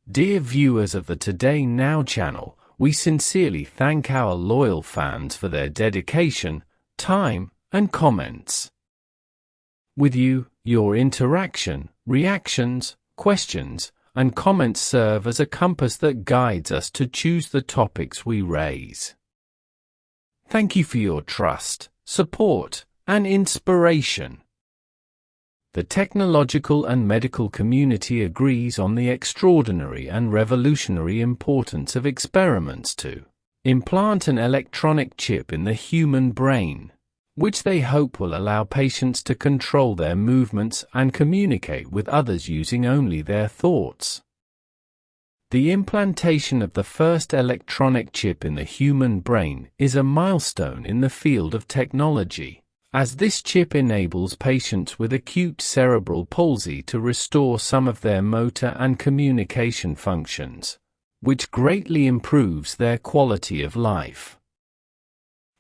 Dear viewers of the Today Now channel, we sincerely thank our loyal fans for their dedication, time, and comments. With you, your interaction, reactions, questions, and comments serve as a compass that guides us to choose the topics we raise. Thank you for your trust, support, and inspiration. The technological and medical community agrees on the extraordinary and revolutionary importance of experiments to implant an electronic chip in the human brain, which they hope will allow patients to control their movements and communicate with others using only their thoughts. The implantation of the first electronic chip in the human brain is a milestone in the field of technology, as this chip enables patients with acute cerebral palsy to restore some of their motor and communication functions, which greatly improves their quality of life.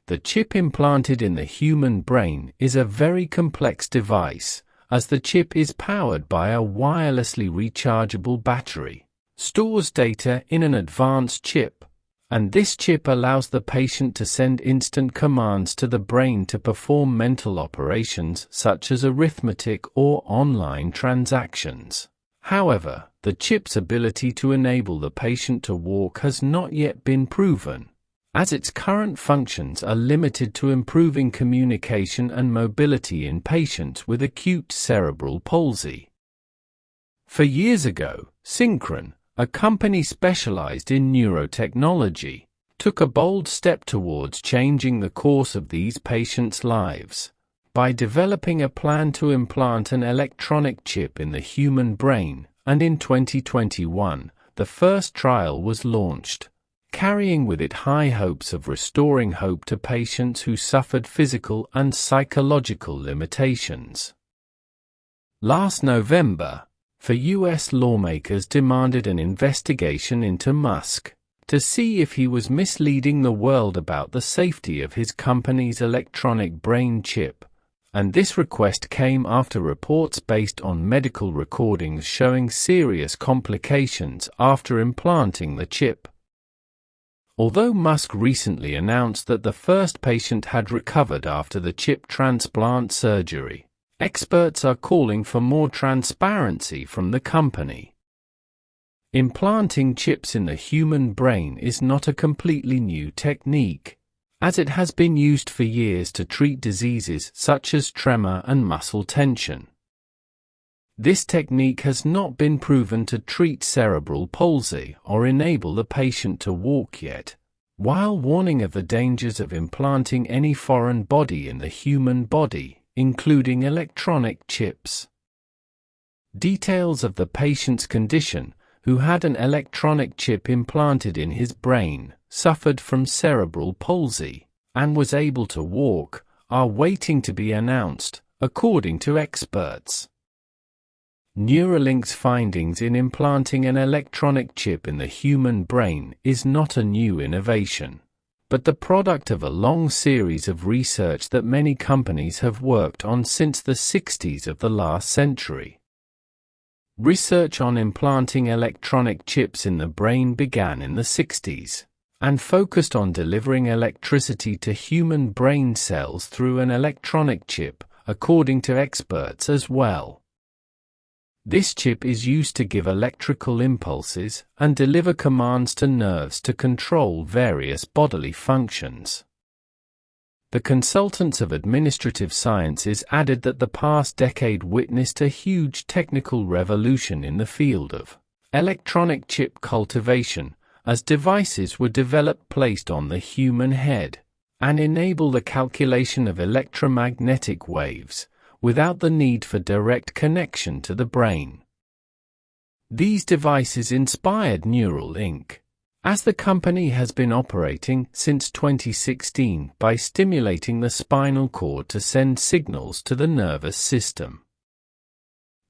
The chip implanted in the human brain is a very complex device, as the chip is powered by a wirelessly rechargeable battery, stores data in an advanced chip, and this chip allows the patient to send instant commands to the brain to perform mental operations such as arithmetic or online transactions. However, the chip's ability to enable the patient to walk has not yet been proven, as its current functions are limited to improving communication and mobility in patients with acute cerebral palsy. For years ago, Synchron, a company specialized in neurotechnology, took a bold step towards changing the course of these patients' lives by developing a plan to implant an electronic chip in the human brain, and in 2021, the first trial was launched, carrying with it high hopes of restoring hope to patients who suffered physical and psychological limitations. Last November, U.S. lawmakers demanded an investigation into Musk to see if he was misleading the world about the safety of his company's electronic brain chip, and this request came after reports based on medical recordings showing serious complications after implanting the chip. Although Musk recently announced that the first patient had recovered after the chip transplant surgery, experts are calling for more transparency from the company. Implanting chips in the human brain is not a completely new technique, as it has been used for years to treat diseases such as tremor and muscle tension. This technique has not been proven to treat cerebral palsy or enable the patient to walk yet, while warning of the dangers of implanting any foreign body in the human body, including electronic chips. Details of the patient's condition, who had an electronic chip implanted in his brain, suffered from cerebral palsy, and was able to walk, are waiting to be announced, according to experts. Neuralink's findings in implanting an electronic chip in the human brain is not a new innovation, but the product of a long series of research that many companies have worked on since the 60s of the last century. Research on implanting electronic chips in the brain began in the 60s, and focused on delivering electricity to human brain cells through an electronic chip, according to experts as well. This chip is used to give electrical impulses and deliver commands to nerves to control various bodily functions. The consultants of administrative sciences added that the past decade witnessed a huge technical revolution in the field of electronic chip cultivation, as devices were developed placed on the human head, and enable the calculation of electromagnetic waves, without the need for direct connection to the brain. These devices inspired Neuralink, as the company has been operating since 2016 by stimulating the spinal cord to send signals to the nervous system.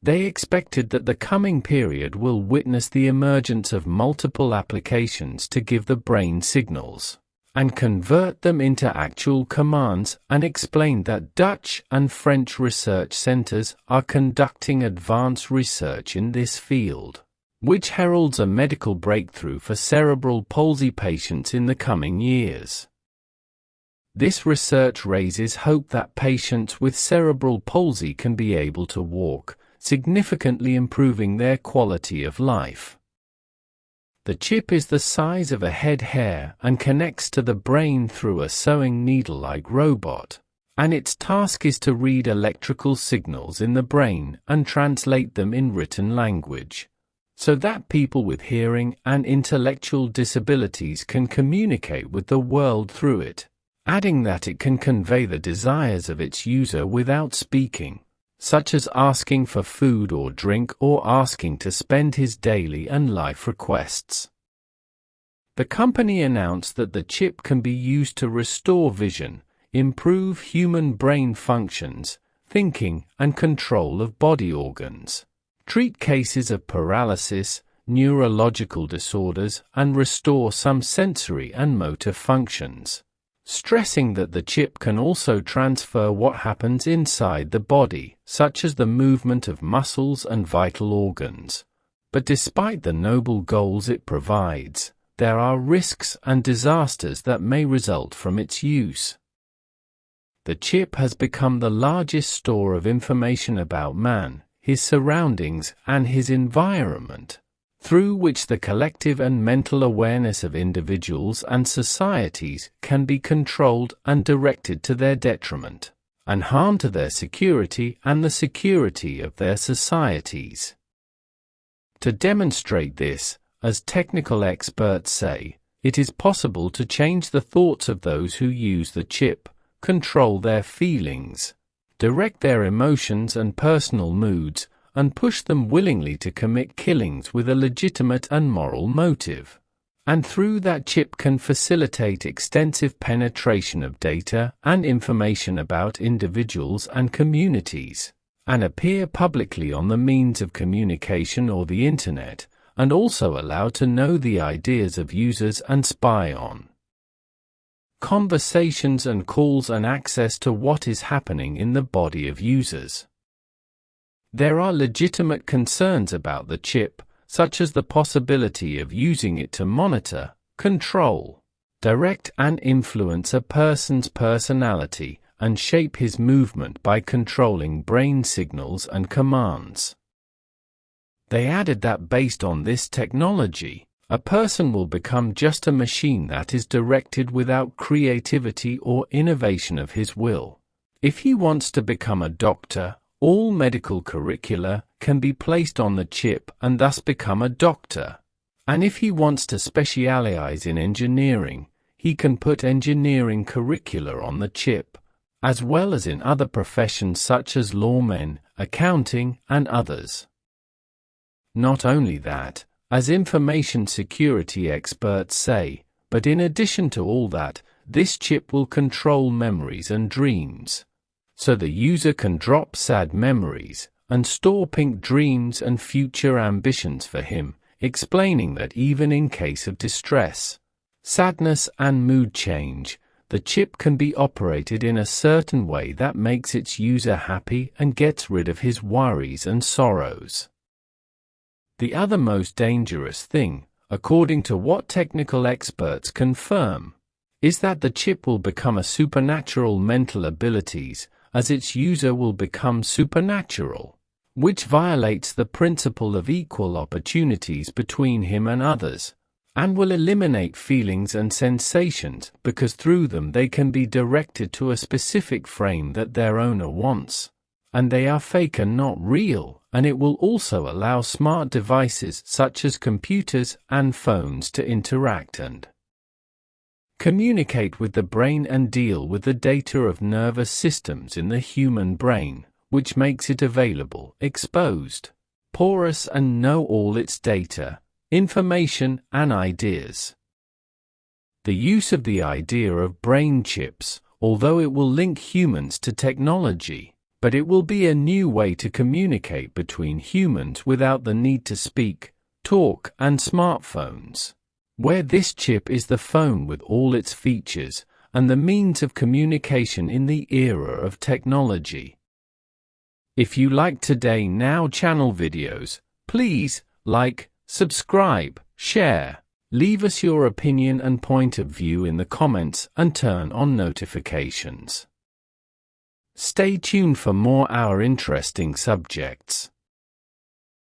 They expected that the coming period will witness the emergence of multiple applications to give the brain signals and convert them into actual commands, and explained that Dutch and French research centers are conducting advanced research in this field, which heralds a medical breakthrough for cerebral palsy patients in the coming years. This research raises hope that patients with cerebral palsy can be able to walk, significantly improving their quality of life. The chip is the size of a head hair and connects to the brain through a sewing needle-like robot, and its task is to read electrical signals in the brain and translate them in written language, so that people with hearing and intellectual disabilities can communicate with the world through it, adding that it can convey the desires of its user without speaking, such as asking for food or drink or asking to spend his daily and life requests. The company announced that the chip can be used to restore vision, improve human brain functions, thinking, and control of body organs, treat cases of paralysis, neurological disorders, and restore some sensory and motor functions, stressing that the chip can also transfer what happens inside the body, such as the movement of muscles and vital organs. But despite the noble goals it provides, there are risks and disasters that may result from its use. The chip has become the largest store of information about man, his surroundings, and his environment, through which the collective and mental awareness of individuals and societies can be controlled and directed to their detriment, and harm to their security and the security of their societies. To demonstrate this, as technical experts say, it is possible to change the thoughts of those who use the chip, control their feelings, direct their emotions and personal moods, and push them willingly to commit killings with a legitimate and moral motive. And through that chip can facilitate extensive penetration of data and information about individuals and communities, and appear publicly on the means of communication or the Internet, and also allow to know the ideas of users and spy on conversations and calls and access to what is happening in the body of users. There are legitimate concerns about the chip, such as the possibility of using it to monitor, control, direct and influence a person's personality, and shape his movement by controlling brain signals and commands. They added that based on this technology, a person will become just a machine that is directed without creativity or innovation of his will. If he wants to become a doctor, all medical curricula can be placed on the chip and thus become a doctor. And if he wants to specialize in engineering, he can put engineering curricula on the chip, as well as in other professions such as lawmen, accounting, and others. Not only that, as information security experts say, but in addition to all that, this chip will control memories and dreams. So the user can drop sad memories and store pink dreams and future ambitions for him, explaining that even in case of distress, sadness and mood change, the chip can be operated in a certain way that makes its user happy and gets rid of his worries and sorrows. The other most dangerous thing, according to what technical experts confirm, is that the chip will become a supernatural mental abilities, as its user will become supernatural, which violates the principle of equal opportunities between him and others, and will eliminate feelings and sensations because through them they can be directed to a specific frame that their owner wants, and they are fake and not real, and it will also allow smart devices such as computers and phones to interact and communicate with the brain and deal with the data of nervous systems in the human brain, which makes it available, exposed, porous, and know all its data, information, and ideas. The use of the idea of brain chips, although it will link humans to technology, but it will be a new way to communicate between humans without the need to speak, talk, and smartphones, where this chip is the phone with all its features and the means of communication in the era of technology. If you like Today Now channel videos, please like, subscribe, share. Leave us your opinion and point of view in the comments and turn on notifications. Stay tuned for more our interesting subjects.